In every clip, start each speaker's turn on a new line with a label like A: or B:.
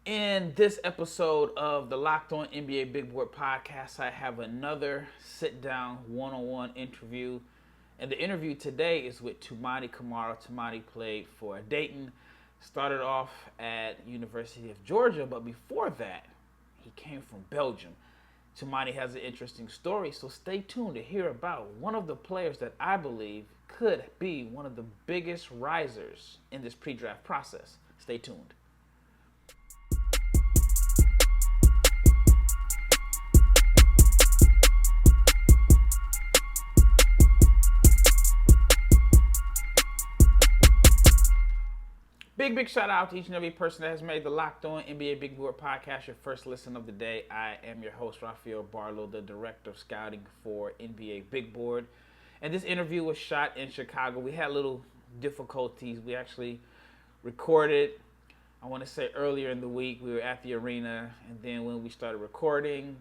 A: In this episode of the Locked On NBA Big Board podcast, I have another sit-down one-on-one interview. And the interview today is with Toumani Camara. Toumani played for Dayton, started off at University of Georgia, but before that, he came from Belgium. Toumani has an interesting story, so stay tuned to hear about one of the players that I believe could be one of the biggest risers in this pre-draft process. Stay tuned. Big shout out to each and every person that has made the Locked On NBA Big Board podcast your first listen of the day. I am your host, Rafael Barlowe, the director of scouting for NBA Big Board. And this interview was shot in Chicago. We had little difficulties. We actually recorded, I want to say earlier in the week, we were at the arena. And then when we started recording,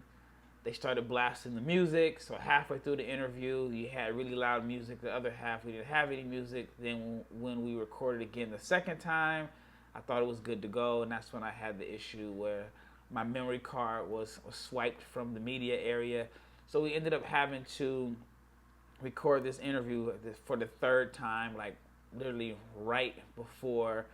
A: they started blasting the music. So halfway through the interview, you had really loud music. The other half, we didn't have any music. Then when we recorded again the second time, I thought it was good to go. And that's when I had the issue where my memory card was swiped from the media area. So we ended up having to record this interview for the third time, like literally right before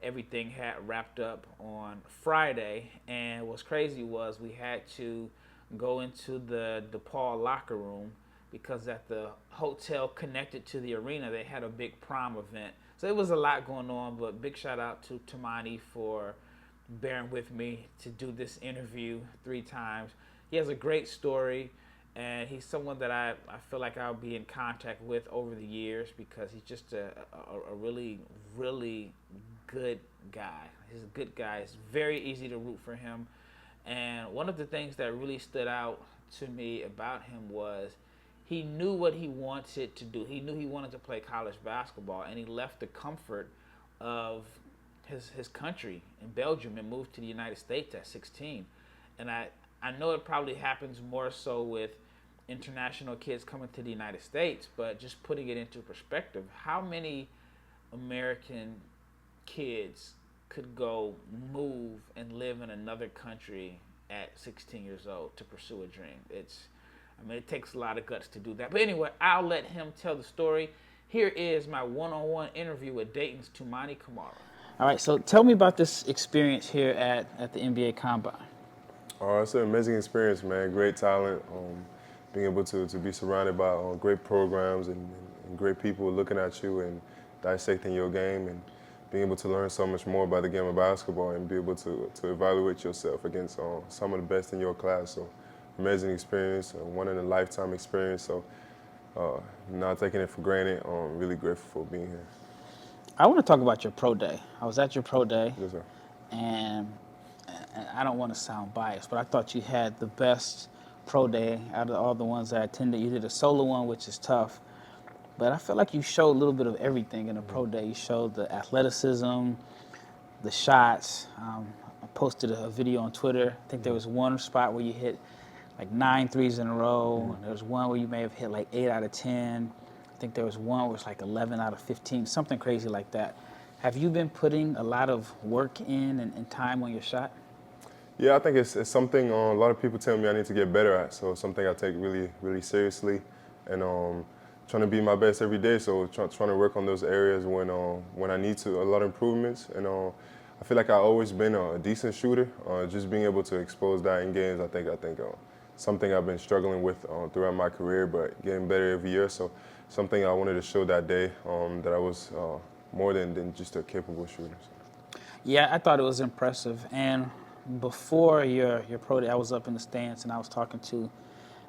A: everything had wrapped up on Friday. And what's crazy was we had to go into the DePaul locker room because at the hotel connected to the arena, they had a big prom event. So it was a lot going on, but big shout out to Toumani for bearing with me to do this interview 3 times. He has a great story, and he's someone that I feel like I'll be in contact with over the years because he's just a really, really good guy. He's a good guy. It's very easy to root for him. And one of the things that really stood out to me about him was he knew what he wanted to do. He knew he wanted to play college basketball, and he left the comfort of his country in Belgium and moved to the United States at 16. And I know it probably happens more so with international kids coming to the United States, but just putting it into perspective, how many American kids could go move and live in another country at 16 years old to pursue a dream? It takes a lot of guts to do that. But anyway, I'll let him tell the story. Here is my one-on-one interview with Dayton's Toumani Camara. All right, so tell me about this experience here at the NBA Combine.
B: It's an amazing experience, man. Great talent. Being able to be surrounded by great programs and great people looking at you and dissecting your game and being able to learn so much more about the game of basketball and be able to evaluate yourself against some of the best in your class. So amazing experience, one in a lifetime experience. So not taking it for granted. Really grateful for being here.
A: I want to talk about your pro day. I was at your pro day.
B: Yes, sir.
A: And I don't want to sound biased, but I thought you had the best pro day out of all the ones I attended. You did a solo one, which is tough. But I feel like you showed a little bit of everything in a pro day. You showed the athleticism, the shots. I posted a video on Twitter. I think there was one spot where you hit like 9 threes in a row. And there was one where you may have hit like 8 out of 10. I think there was one where it's like 11 out of 15, something crazy like that. Have you been putting a lot of work in and time on your shot?
B: Yeah, I think it's something a lot of people tell me I need to get better at. So it's something I take really, really seriously. And trying to be my best every day, so trying to work on those areas when I need to, a lot of improvements. And I feel like I've always been a decent shooter. Just being able to expose that in games, I think something I've been struggling with throughout my career, but getting better every year. So something I wanted to show that day that I was more than just a capable shooter. So.
A: Yeah, I thought it was impressive. And before your pro day, I was up in the stands and I was talking to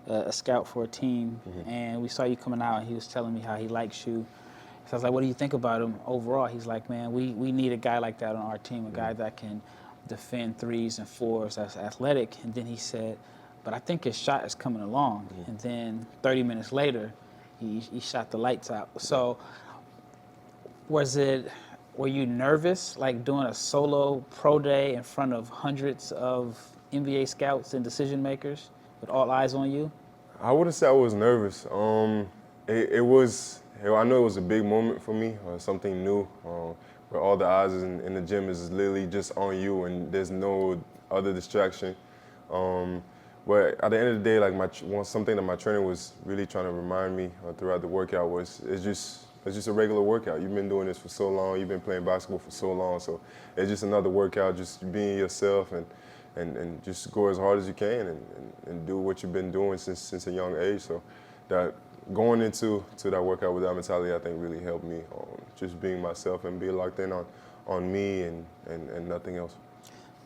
A: a scout for a team, and we saw you coming out, and he was telling me how he likes you. So I was like, what do you think about him overall? He's like, man, we need a guy like that on our team, a guy that can defend 3s and 4s, that's athletic. And then he said, but I think his shot is coming along. And then 30 minutes later, he shot the lights out. So were you nervous, like doing a solo pro day in front of hundreds of NBA scouts and decision makers with all eyes on you?
B: I wouldn't say I was nervous. It was, I know it was a big moment for me, something new. where all the eyes in the gym is literally just on you, and there's no other distraction. But at the end of the day, like something that my trainer was really trying to remind me throughout the workout was it's just a regular workout. You've been doing this for so long. You've been playing basketball for so long. So it's just another workout, just being yourself and just go as hard as you can and do what you've been doing since a young age. So that going into that workout with that mentality, I think really helped me just being myself and being locked in on me and nothing else.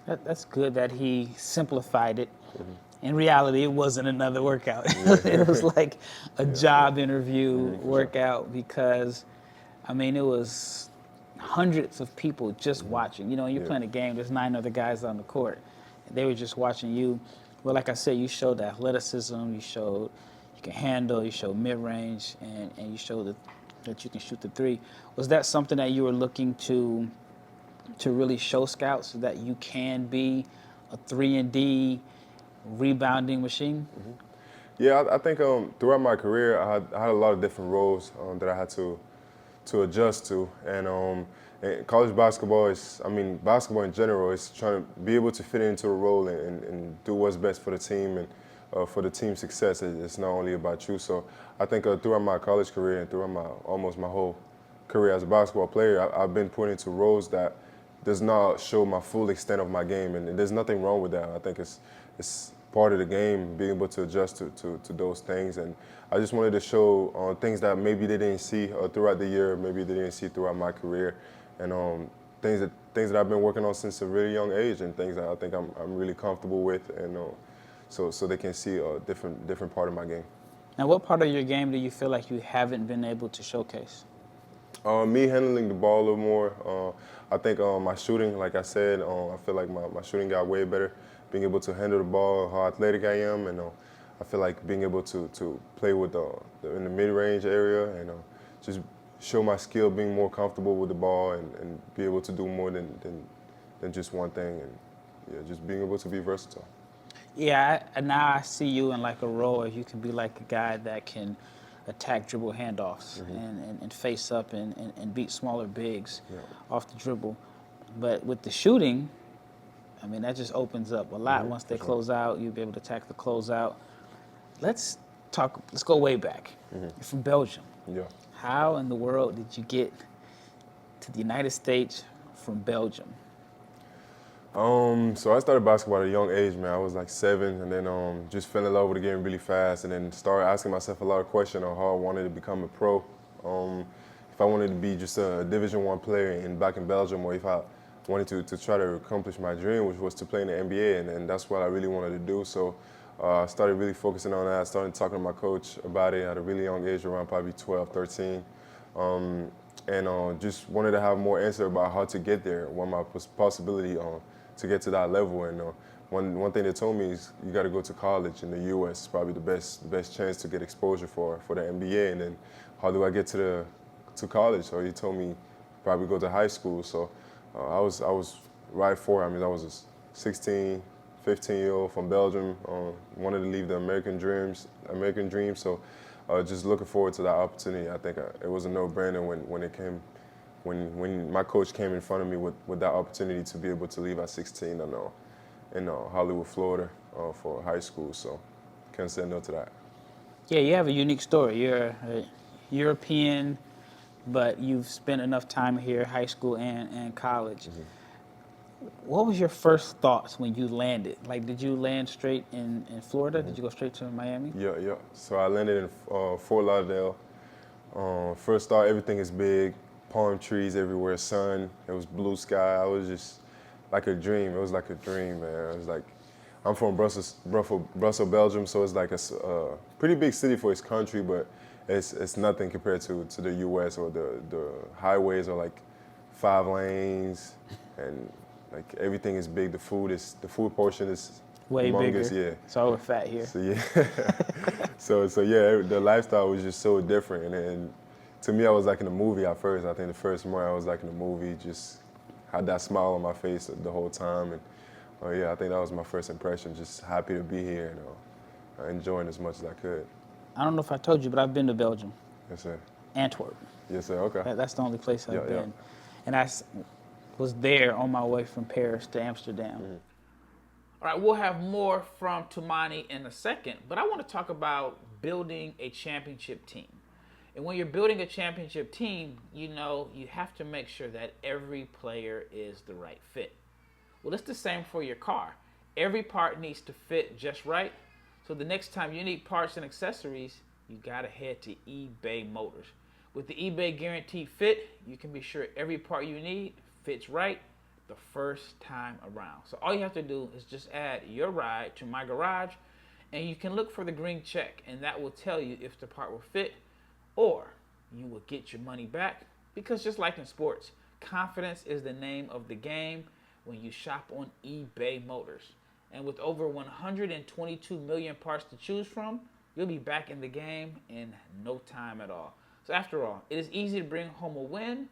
A: That's good that he simplified it. Mm-hmm. In reality, it wasn't another workout. Yeah. It was like a job interview workout because, I mean, it was hundreds of people just watching. You know, you're playing a game, there's 9 other guys on the court. They were just watching you. Well, like I said, you showed athleticism, you showed you can handle, you showed mid-range, and you showed that you can shoot the three. Was that something that you were looking to really show scouts so that you can be a 3-and-D rebounding machine?
B: Mm-hmm. Yeah, I think throughout my career, I had a lot of different roles that I had to adjust to. And college basketball basketball in general is trying to be able to fit into a role and do what's best for the team and for the team's success. It's not only about you. So I think throughout my college career and throughout almost my whole career as a basketball player, I've been put into roles that does not show my full extent of my game, and there's nothing wrong with that. I think it's part of the game, being able to adjust to those things. And I just wanted to show things that maybe they didn't see throughout the year, maybe they didn't see throughout my career, and things that I've been working on since a really young age, and things that I think I'm really comfortable with, and so they can see a different part of my game.
A: Now, what part of your game do you feel like you haven't been able to showcase?
B: Me handling the ball a little more. I think my shooting, like I said, I feel like my shooting got way better. Being able to handle the ball, how athletic I am, and I feel like being able to play with in the mid-range area and just show my skill, being more comfortable with the ball and be able to do more than just one thing, and just being able to be versatile.
A: Yeah, now I see you in like a role where you can be like a guy that can attack dribble handoffs and face up and beat smaller bigs off the dribble. But with the shooting, I mean, that just opens up a lot. Once they close out, you'll be able to attack the closeout. Let's go way back. You're from Belgium.
B: Yeah.
A: How in the world did you get to the United States from Belgium?
B: So I started basketball at a young age, man. I was like 7, and then just fell in love with the game really fast, and then started asking myself a lot of questions on how I wanted to become a pro. If I wanted to be just a Division I player back in Belgium, or if I wanted to try to accomplish my dream, which was to play in the NBA, and that's what I really wanted to do. So I started really focusing on that. I started talking to my coach about it at a really young age, around probably 12, 13. And just wanted to have more answer about how to get there, what my possibility to get to that level. And one thing they told me is you got to go to college in the U.S. It's probably the best chance to get exposure for the NBA. And then how do I get to college? So he told me probably go to high school. So I was right for it. I mean, I was a 16, 15-year-old from Belgium, wanted to leave the American dream. So just looking forward to that opportunity. I think it was a no-brainer when my coach came in front of me with that opportunity to be able to leave at 16 in Hollywood, Florida for high school. So can't say no to that.
A: Yeah, you have a unique story. You're a European, but you've spent enough time here, high school and college. What was your first thoughts when you landed? Like, did you land straight in Florida? Did you go straight to Miami?
B: Yeah. So I landed in Fort Lauderdale. First thought, everything is big, palm trees everywhere, sun. It was blue sky. I was just like a dream. It was like a dream, man. It was like, I'm from Brussels, Belgium, so it's like a pretty big city for its country, but it's nothing compared to the U.S. or the highways are like 5 lanes and like everything is big. The food portion is
A: way
B: humongous,
A: bigger.
B: yeah.
A: So we're fat here.
B: So yeah, so yeah, the lifestyle was just so different, and to me, I was like in a movie at first. I think the first morning I was like in a movie, just had that smile on my face the whole time, and yeah, I think that was my first impression. Just happy to be here and enjoying as much as I could.
A: I don't know if I told you, but I've been to Belgium.
B: Yes, sir.
A: Antwerp.
B: Yes, sir. Okay.
A: That's the only place I've been.
C: and was there on my way from Paris to Amsterdam.
A: All right, we'll have more from Toumani in a second, but I want to talk about building a championship team. And when you're building a championship team, you have to make sure that every player is the right fit. Well, it's the same for your car. Every part needs to fit just right. So the next time you need parts and accessories, you gotta head to eBay Motors. With the eBay Guaranteed Fit, you can be sure every part you need fits right the first time around. So all you have to do is just add your ride to My Garage, and you can look for the green check, and that will tell you if the part will fit, or you will get your money back. Because just like in sports, confidence is the name of the game when you shop on eBay Motors. And with over 122 million parts to choose from, you'll be back in the game in no time at all. So after all, it is easy to bring home a win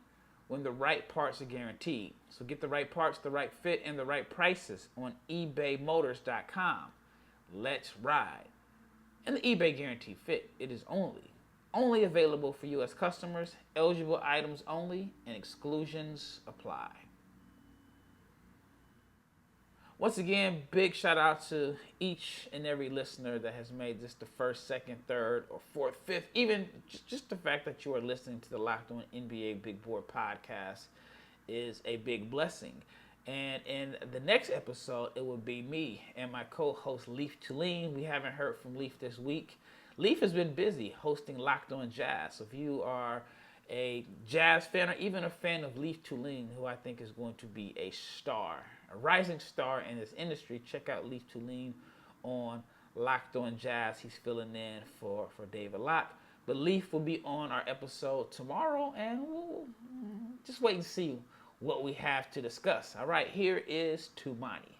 A: when the right parts are guaranteed. So get the right parts, the right fit, and the right prices on ebaymotors.com. Let's ride. And the eBay Guaranteed Fit, it is only available for U.S. customers, eligible items only, and exclusions apply. Once again, big shout out to each and every listener that has made this the first, second, third, or fourth, fifth, even just the fact that you are listening to the Locked On NBA Big Board podcast is a big blessing. And in the next episode, it will be me and my co-host Leif Thulin. We haven't heard from Leif this week. Leif has been busy hosting Locked On Jazz. So if you are a Jazz fan or even a fan of Leif Thulin, who I think is going to be a rising star in this industry, check out Leif Thulin on Locked On Jazz. He's filling in for David Locke. But Leif will be on our episode tomorrow, and we'll just wait and see what we have to discuss. All right, here is Toumani.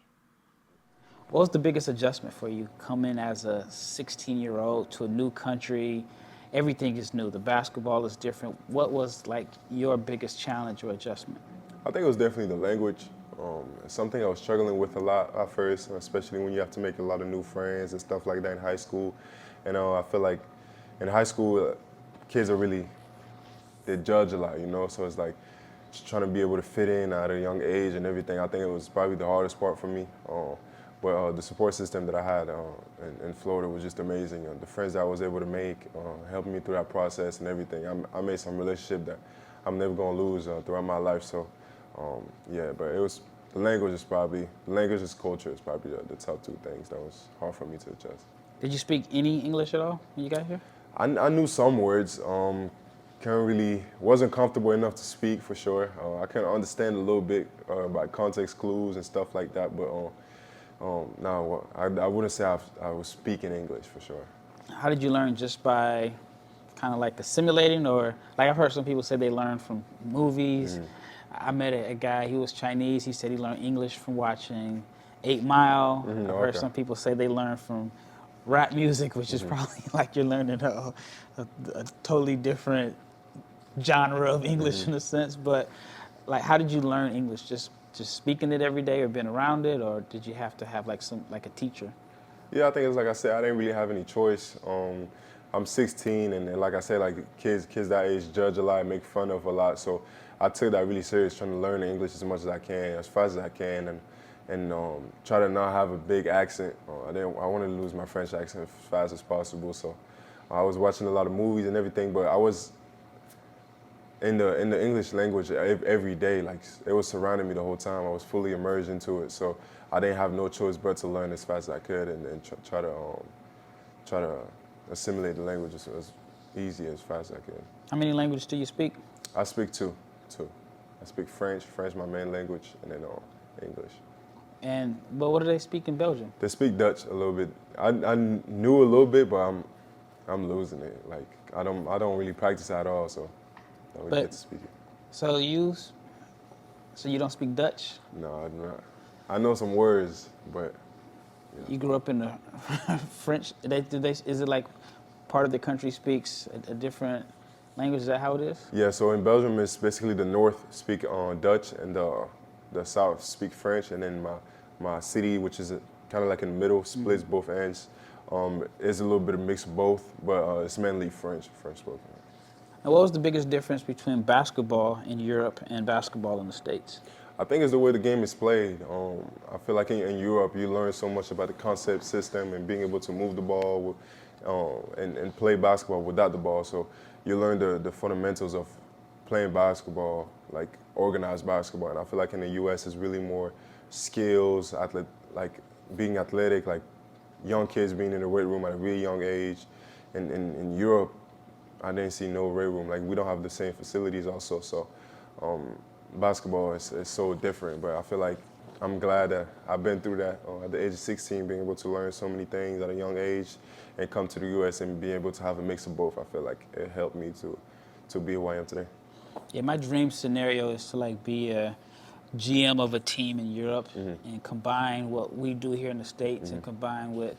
C: What was the biggest adjustment for you coming as a 16-year-old to a new country? Everything is new. The basketball is different. What was like your biggest challenge or adjustment?
B: I think it was definitely the language. It's something I was struggling with a lot at first, especially when you have to make a lot of new friends and stuff like that in high school. And I feel like in high school, kids they judge a lot, so it's like just trying to be able to fit in at a young age and everything. I think it was probably the hardest part for me. But the support system that I had in Florida was just amazing. The friends that I was able to make helped me through that process and everything. I made some relationship that I'm never going to lose throughout my life. So, but it was the language and culture is probably the top two things that was hard for me to adjust.
C: Did you speak any English at all when you got here?
B: I knew some words. Wasn't comfortable enough to speak for sure. I can understand a little bit about context clues and stuff like that, but no, I wouldn't say I was speaking English for sure.
C: How did you learn? Just by kind of like assimilating, or like I've heard some people say they learn from movies. I met a guy, he was Chinese. He said he learned English from watching 8 Mile. I've heard some people say they learn from rap music, which is probably like you're learning a totally different genre of English in a sense. But like, how did you learn English? Just speaking it every day, or been around it, or did you have to have like a teacher?
B: Yeah, I think it's like I said, I didn't really have any choice. I'm 16, and like I said, like kids that age judge a lot, make fun of a lot. So I took that really serious, trying to learn the English as much as I can, as fast as I can, and try to not have a big accent. I wanted to lose my French accent as fast as possible. So I was watching a lot of movies and everything, but I was in the English language every day. Like, it was surrounding me the whole time. I was fully immersed into it. So I didn't have no choice but to learn as fast as I could and try to assimilate the language as easy as fast as I could.
C: How many languages do you speak?
B: I speak two. I speak French my main language, and then English.
C: But what do they speak in Belgium?
B: They speak Dutch a little bit. I knew a little bit, but I'm losing it. Like, I don't really practice at all, so I don't get to speak it.
C: So you don't speak Dutch?
B: No, I do not. I know some words, but
C: You grew up in the French. Is it like part of the country speaks a different language? Is that how it is?
B: Yeah. So in Belgium, it's basically the north speak Dutch and the south speak French, and then my city, which is kind of like in the middle, splits both ends. Is a little bit of mix of both, but it's mainly French spoken.
C: And what was the biggest difference between basketball in Europe and basketball in the States?
B: I think it's the way the game is played. I feel like in Europe you learn so much about the concept system and being able to move the ball and play basketball without the ball. So you learn the fundamentals of playing basketball, like organized basketball. And I feel like in the U.S. it's really more skills, like being athletic, like young kids being in the weight room at a really young age. And in Europe, I didn't see no weight room. Like we don't have the same facilities also. So basketball is so different. But I feel like I'm glad that I've been through that at the age of 16, being able to learn so many things at a young age and come to the U.S. and be able to have a mix of both. I feel like it helped me to be who I am today.
C: Yeah, my dream scenario is to like be a GM of a team in Europe and combine what we do here in the States and combine with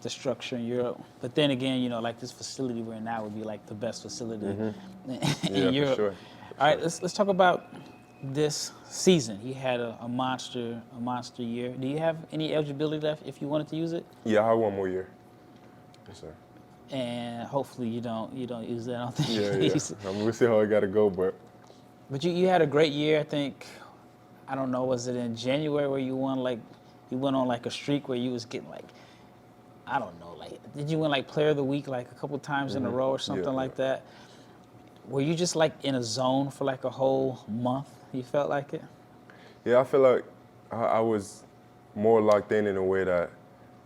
C: the structure in Europe. But then again, you know, like this facility we're in now would be like the best facility in Europe.
B: For sure.
C: All right, let's talk about this season. He had a monster year. Do you have any eligibility left if you wanted to use it?
B: Yeah, I have one more year. Yes, sir.
C: And hopefully you don't use that. I don't think
B: Yeah. We'll see how it got to go, but
C: you had a great year. I think, I don't know, was it in January where you won, like, you went on like a streak where you was getting like, I don't know, like, did you win like Player of the Week like a couple times in a row or something like that? Were you just like in a zone for like a whole month? You felt like it?
B: yeah, I feel like I was more locked in a way that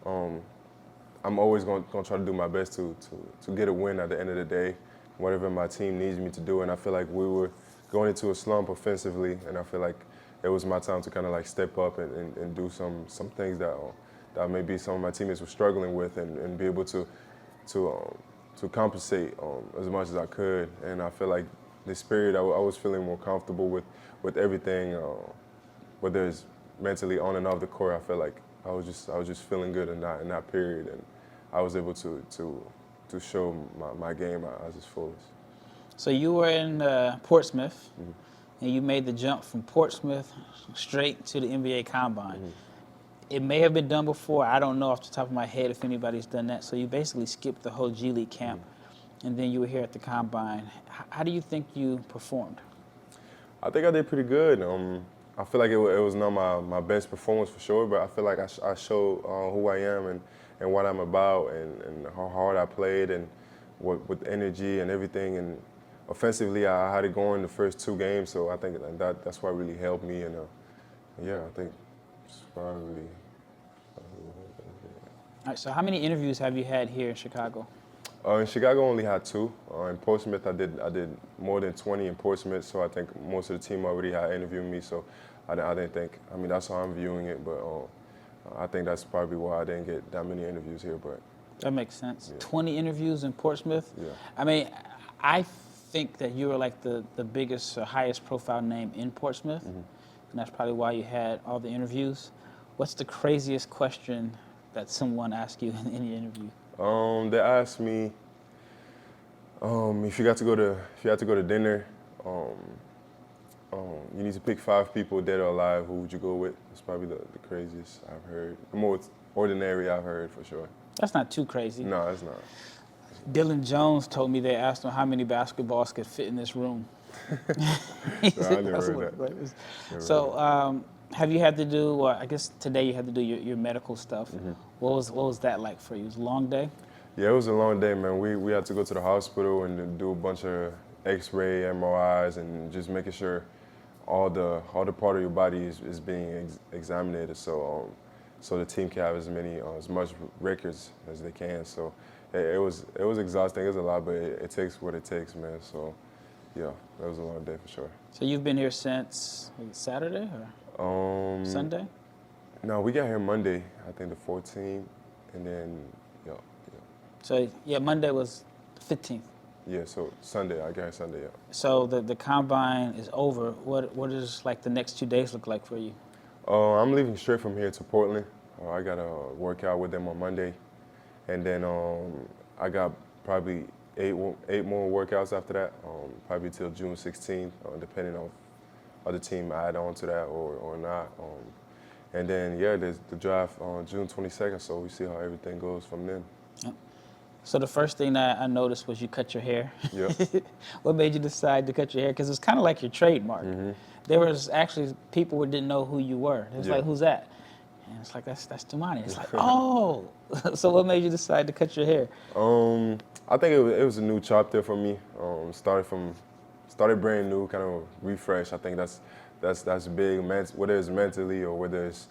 B: I'm always going to try to do my best to get a win at the end of the day, whatever my team needs me to do. And I feel like we were going into a slump offensively, and I feel like it was my time to kind of like step up and do some things that maybe some of my teammates were struggling with and be able to compensate as much as I could. And I feel like this period I was feeling more comfortable with everything, whether it's mentally on and off the court. I felt like I was just feeling good in that period, and I was able to show my game at its fullest.
C: So you were in Portsmouth, and you made the jump from Portsmouth straight to the NBA Combine. It may have been done before. I don't know off the top of my head if anybody's done that. So you basically skipped the whole G League camp, and then you were here at the Combine. How do you think you performed?
B: I think I did pretty good. I feel like it was not my best performance for sure, but I feel like I showed who I am and what I'm about and how hard I played and with energy and everything. And offensively, I had it going the first 2 games, so I think that's what really helped me. And I think it's probably.
C: All right, so how many interviews have you had here in Chicago?
B: In Chicago, I only had 2. In Portsmouth, I did more than 20 in Portsmouth, so I think most of the team already had interviewed me. So I didn't think. I mean, that's how I'm viewing it, but I think that's probably why I didn't get that many interviews here. But
C: that makes sense.
B: Yeah.
C: 20 interviews in Portsmouth.
B: Yeah.
C: I mean, I think that you were like the biggest or highest profile name in Portsmouth, and that's probably why you had all the interviews. What's the craziest question that someone asked you in any interview?
B: They asked me if you had to go to dinner, you need to pick 5 people, dead or alive. Who would you go with? It's probably the craziest I've heard. The most ordinary I've heard for sure.
C: That's not too crazy.
B: No, it's not.
C: Dylan Jones told me they asked him how many basketballs could fit in this room.
B: I never heard that.
C: So, have you had to do? Well, I guess today you had to do your medical stuff. What was that like for you? It was a long day.
B: Yeah, it was a long day, man. We had to go to the hospital and do a bunch of X-ray, MRIs, and just making sure all the part of your body is being examined, so the team can have as much records as they can. So it was exhausting. It was a lot, but it takes what it takes, man. So yeah, it was a long day for sure.
C: So you've been here since Saturday or Sunday?
B: No, we got here Monday, I think the 14th, and then yeah.
C: So yeah, Monday was the 15th.
B: Yeah, so Sunday, I got here Sunday, yeah.
C: So the combine is over. What does like the next 2 days look like for you?
B: I'm leaving straight from here to Portland. I got to work out with them on Monday, and then I got probably eight more workouts after that, probably till June 16th, depending on other team add on to that or not. And then, yeah, there's the draft on June 22nd, so we see how everything goes from then.
C: Yep. So the first thing that I noticed was you cut your hair.
B: Yep.
C: What made you decide to cut your hair? Because it's kind of like your trademark. There was actually people who didn't know who you were. It was like, who's that? And it's like, that's Toumani. It's like, oh. So what made you decide to cut your hair?
B: I think it was a new chapter for me. Started brand new, kind of refresh. I think that's big. Whether it's mentally or whether it's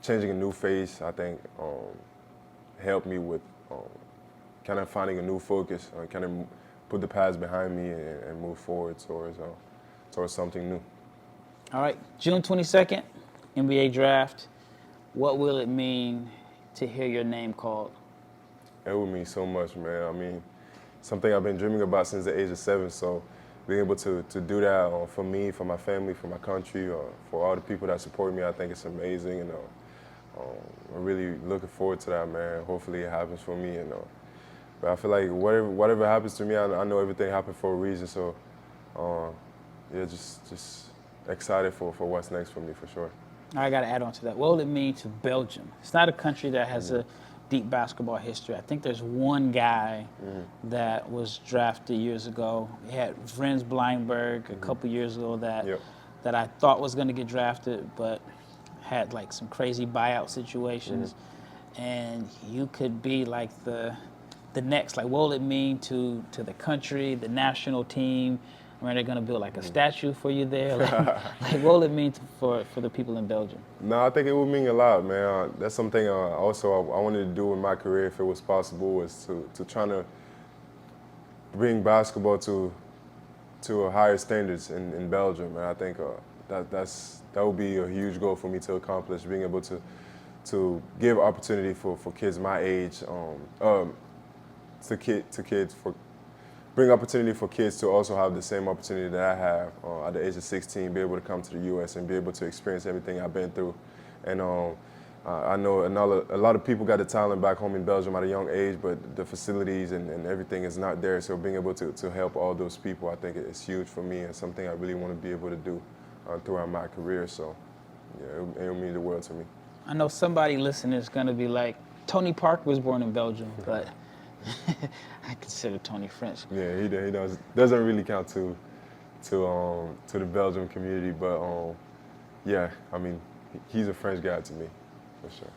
B: changing a new face, I think helped me with kind of finding a new focus, kind of put the past behind me and move forward towards something new.
C: All right, June 22nd, NBA Draft. What will it mean to hear your name called?
B: It would mean so much, man. I mean, something I've been dreaming about since the age of 7. So being able to do that for me, for my family, for my country, for all the people that support me, I think it's amazing. And I'm really looking forward to that, man. Hopefully it happens for me. But I feel like whatever happens to me, I know everything happened for a reason. So yeah, just excited for what's next for me, for sure.
C: I got to add on to that. What will it mean to Belgium? It's not a country that has a deep basketball history. I think there's one guy that was drafted years ago. We had Frans Blindberg a couple years ago that I thought was going to get drafted, but had like some crazy buyout situations. And you could be like the next. Like, what will it mean to the country, the national team? I mean, they're going to build like a statue for you there. Like what will it mean for the people in Belgium?
B: No, I think it would mean a lot, man. That's something also I wanted to do in my career, if it was possible, was to try to bring basketball to a higher standards in Belgium. And I think that would be a huge goal for me to accomplish, being able to give opportunity for kids my age, bring opportunity for kids to also have the same opportunity that I have at the age of 16, be able to come to the U.S. and be able to experience everything I've been through. And I know a lot of people got the talent back home in Belgium at a young age, but the facilities and everything is not there. So being able to help all those people, I think it's huge for me and something I really want to be able to do throughout my career. So yeah, it'll mean the world to me.
C: I know somebody listening is going to be like, Tony Parker was born in Belgium, but I consider Tony French.
B: Yeah, he doesn't really count to the Belgium community, but yeah, I mean, he's a French guy to me, for sure.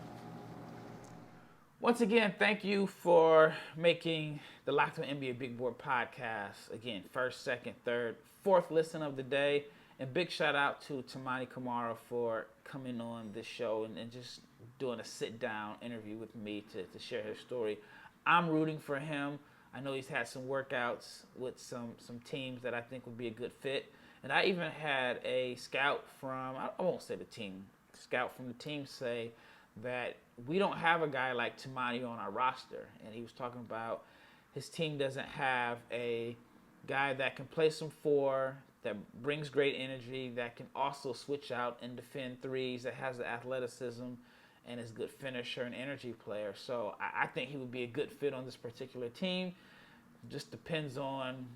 A: Once again, thank you for making the Locked On NBA Big Board podcast, again, first, second, third, fourth listen of the day. And big shout out to Toumani Camara for coming on this show and just doing a sit-down interview with me to share his story. I'm rooting for him. I know he's had some workouts with some teams that I think would be a good fit. And I even had a scout from, I won't say the team, scout from the team say that we don't have a guy like Toumani on our roster. And he was talking about his team doesn't have a guy that can play some four, that brings great energy, that can also switch out and defend threes, that has the athleticism and is a good finisher and energy player. So I think he would be a good fit on this particular team. Just depends on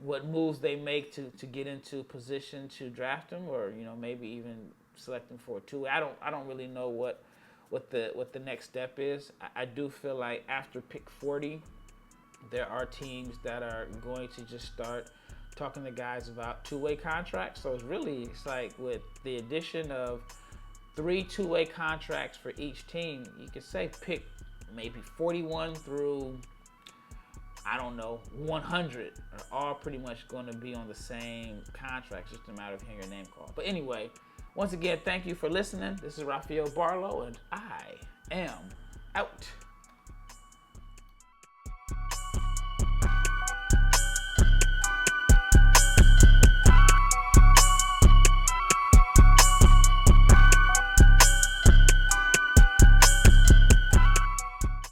A: what moves they make to get into position to draft him, or maybe even select him for a two-way. I don't really know what the next step is. I do feel like after pick 40, there are teams that are going to just start talking to guys about two-way contracts. So it's like with the addition of 3 two-way contracts for each team, you could say pick maybe 41 through, 100 are all pretty much going to be on the same contract, just a matter of hearing your name called. But anyway, once again, thank you for listening. This is Rafael Barlowe, and I am